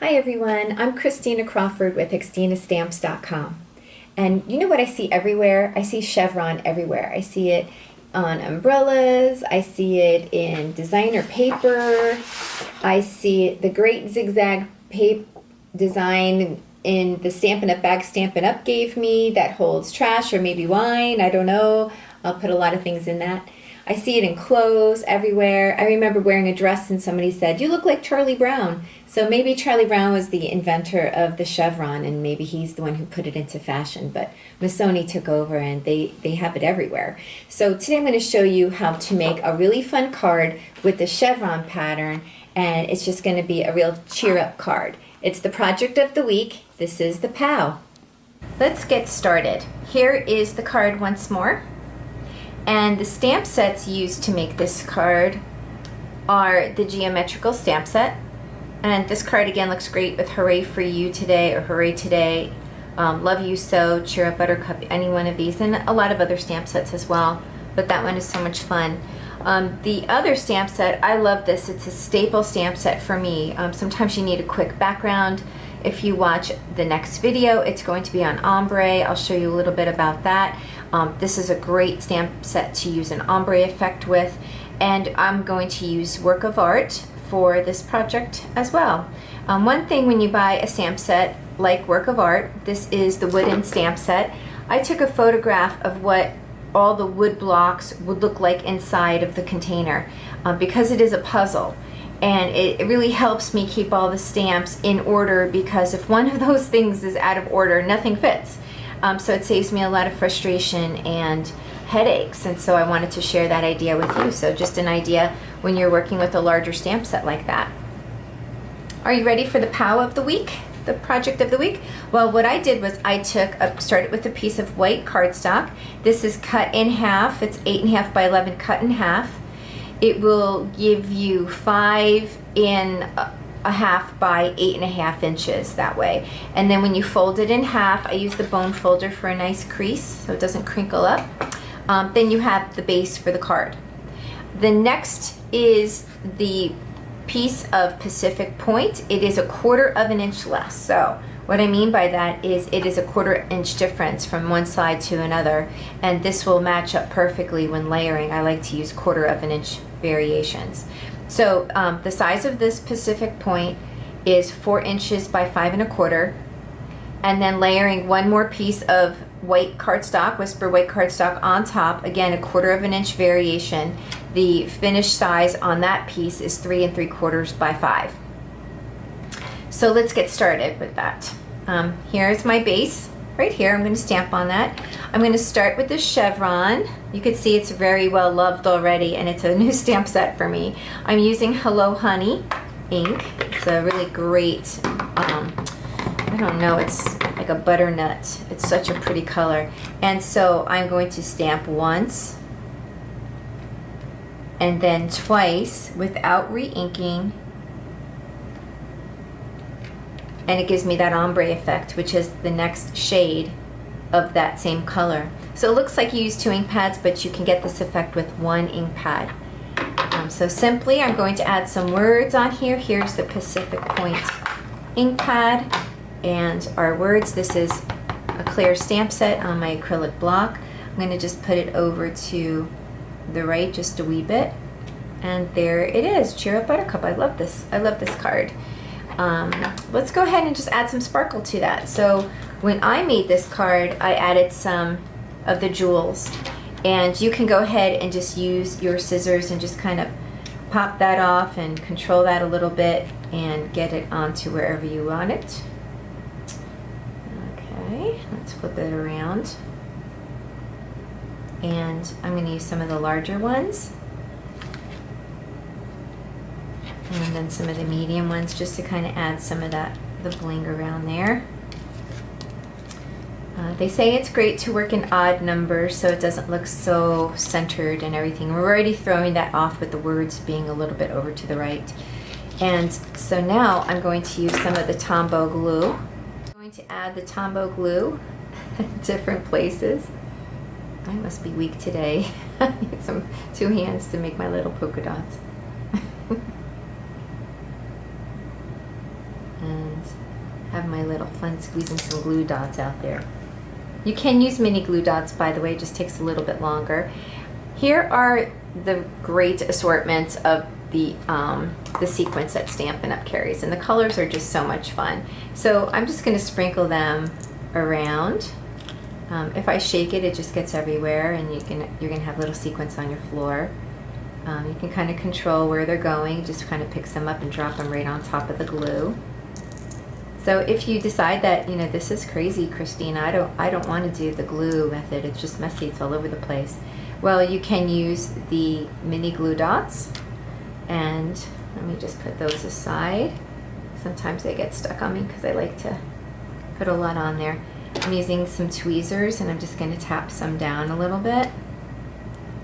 Hi everyone, I'm Christina Crawford with xtinastamps.com. And you know what I see everywhere? I see Chevron everywhere. I see it on umbrellas, I see it in designer paper, I see the great zigzag paper design in the Stampin' Up! Bag Stampin' Up! Gave me that holds trash or maybe wine, I don't know. I'll put a lot of things in that. I see it in clothes everywhere. I remember wearing a dress and somebody said, "You look like Charlie Brown." So maybe Charlie Brown was the inventor of the chevron and maybe he's the one who put it into fashion. But Missoni took over and they have it everywhere. So today I'm going to show you how to make a really fun card with the chevron pattern, and it's just going to be a real cheer up card. It's the project of the week. This is the POW. Let's get started. Here is the card once more. And the stamp sets used to make this card are the geometrical stamp set. And this card again looks great with Hooray for You today or Hooray Today, Love You So, Cheer Up Buttercup, any one of these, and a lot of other stamp sets as well. But that one is so much fun. The other stamp set, I love this. It's a staple stamp set for me. Sometimes you need a quick background. If you watch the next video, it's going to be on ombre. I'll show you a little bit about that. This is a great stamp set to use an ombre effect with, and I'm going to use work of art for this project as well. One thing when you buy a stamp set like work of art, this is the wooden stamp set. I took a photograph of what all the wood blocks would look like inside of the container because it is a puzzle. And it really helps me keep all the stamps in order, because if one of those things is out of order, nothing fits. So it saves me a lot of frustration and headaches, and so I wanted to share that idea with you. So just an idea when you're working with a larger stamp set like that. Are you ready for the POW of the week? The project of the week? Well, what I did was I started with a piece of white cardstock. This is cut in half. It's 8.5 by 11 cut in half. It will give you 5.5 by 8.5 inches that way. And then when you fold it in half, I use the bone folder for a nice crease so it doesn't crinkle up. Then you have the base for the card. The next is the piece of Pacific Point. It is 1/4 inch less. So what I mean by that is it is a 1/4 inch difference from one side to another, and this will match up perfectly when layering. I like to use 1/4 inch variations. So the size of this Pacific Point is 4 inches by 5.25, and then layering one more piece of white cardstock, Whisper white cardstock on top, again a 1/4 inch variation. The finished size on that piece is 3 3/4 by 5. So let's get started with that. Here's my base right here. I'm going to stamp on that. I'm going to start with the chevron. You can see it's very well loved already, and it's a new stamp set for me. I'm using Hello Honey ink. It's a really great, I don't know, it's like a butternut. It's such a pretty color. And so I'm going to stamp once and then twice without re-inking, and it gives me that ombre effect, which is the next shade of that same color. So it looks like you use 2 ink pads, but you can get this effect with 1 ink pad. So simply I'm going to add some words on here. Here's the Pacific Point ink pad and our words. This is a clear stamp set on my acrylic block. I'm going to just put it over to the right just a wee bit, and there it is. Cheer Up Buttercup. I love this. I love this card. Let's go ahead and just add some sparkle to that. So when I made this card, I added some of the jewels, and you can go ahead and just use your scissors and just kind of pop that off and control that a little bit and get it onto wherever you want it. Okay, let's flip it around. And I'm going to use some of the larger ones, and then some of the medium ones, just to kind of add some of that, the bling around there. They say it's great to work in odd numbers so it doesn't look so centered and everything. We're already throwing that off with the words being a little bit over to the right. And so now I'm going to use some of the Tombow glue. I'm going to add the Tombow glue at different places. I must be weak today. I need some 2 hands to make my little polka dots. And and have my little fun squeezing some glue dots out there. You can use mini glue dots, by the way, it just takes a little bit longer. Here are the great assortments of the sequins that Stampin' Up! Carries, and the colors are just so much fun. So I'm just going to sprinkle them around. If I shake it, it just gets everywhere, and you're going to have little sequins on your floor. You can kind of control where they're going, just kind of picks them up and drop them right on top of the glue. So if you decide that, you know, this is crazy, Christina, I don't want to do the glue method, it's just messy, it's all over the place. Well, you can use the mini glue dots, and let me just put those aside. Sometimes they get stuck on me because I like to put a lot on there. I'm using some tweezers, and I'm just going to tap some down a little bit.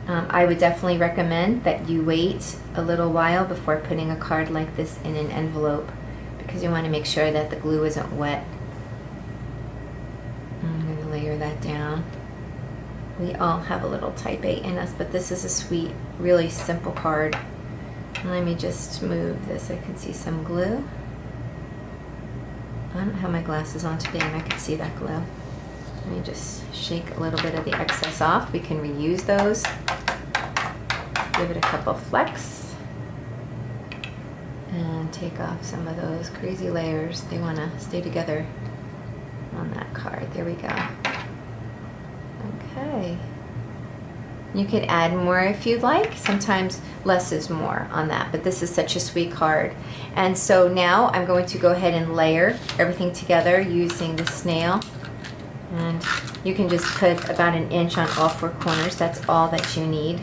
I would definitely recommend that you wait a little while before putting a card like this in an envelope, because you want to make sure that the glue isn't wet. I'm going to layer that down. We all have a little type A in us, but this is a sweet, really simple card. Let me just move this. I can see some glue. I don't have my glasses on today and I can see that glue. Let me just shake a little bit of the excess off. We can reuse those. Give it a couple flecks. And take off some of those crazy layers. They want to stay together on that card. There we go. Okay. You could add more if you'd like. Sometimes less is more on that, but this is such a sweet card. And so now I'm going to go ahead and layer everything together using the snail. And you can just put about 1 inch on all 4 corners. That's all that you need.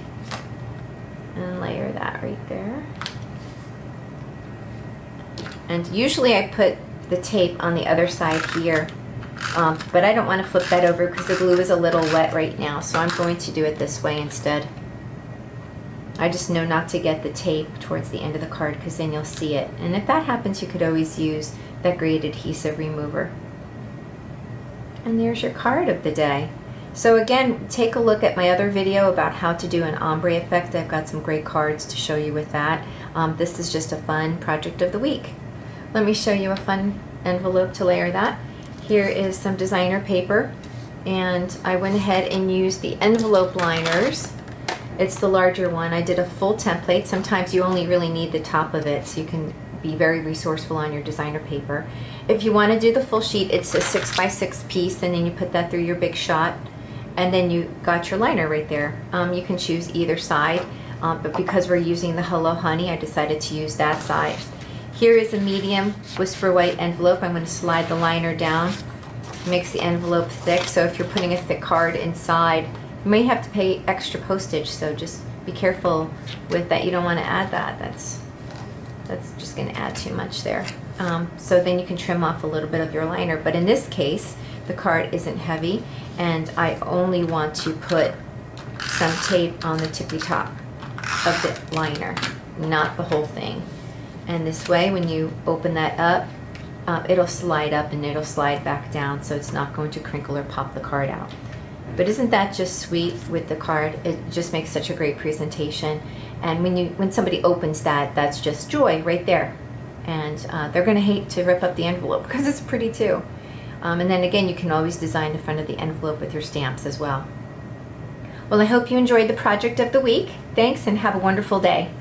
And layer that right there. And usually I put the tape on the other side here. But I don't want to flip that over because the glue is a little wet right now, so I'm going to do it this way instead. I just know not to get the tape towards the end of the card because then you'll see it. And if that happens, you could always use that great adhesive remover. And there's your card of the day. So again, take a look at my other video about how to do an ombre effect. I've got some great cards to show you with that. This is just a fun project of the week. Let me show you a fun envelope to layer that. Here is some designer paper, and I went ahead and used the envelope liners. It's the larger one. I did a full template. Sometimes you only really need the top of it, so you can be very resourceful on your designer paper. If you want to do the full sheet, it's a 6x6 piece, and then you put that through your big shot, and then you got your liner right there. You can choose either side, but because we're using the Hello Honey, I decided to use that side. Here is a medium Whisper White envelope. I'm going to slide the liner down. It makes the envelope thick, so if you're putting a thick card inside, you may have to pay extra postage, so just be careful with that. You don't want to add that. That's just going to add too much there. So then you can trim off a little bit of your liner, but in this case, the card isn't heavy, and I only want to put some tape on the tippy top of the liner, not the whole thing. And this way, when you open that up, it'll slide up and it'll slide back down, so it's not going to crinkle or pop the card out. But isn't that just sweet with the card? It just makes such a great presentation. And when somebody opens that, that's just joy right there. And they're going to hate to rip up the envelope because it's pretty too. And then again, you can always design the front of the envelope with your stamps as well. Well, I hope you enjoyed the project of the week. Thanks, and have a wonderful day.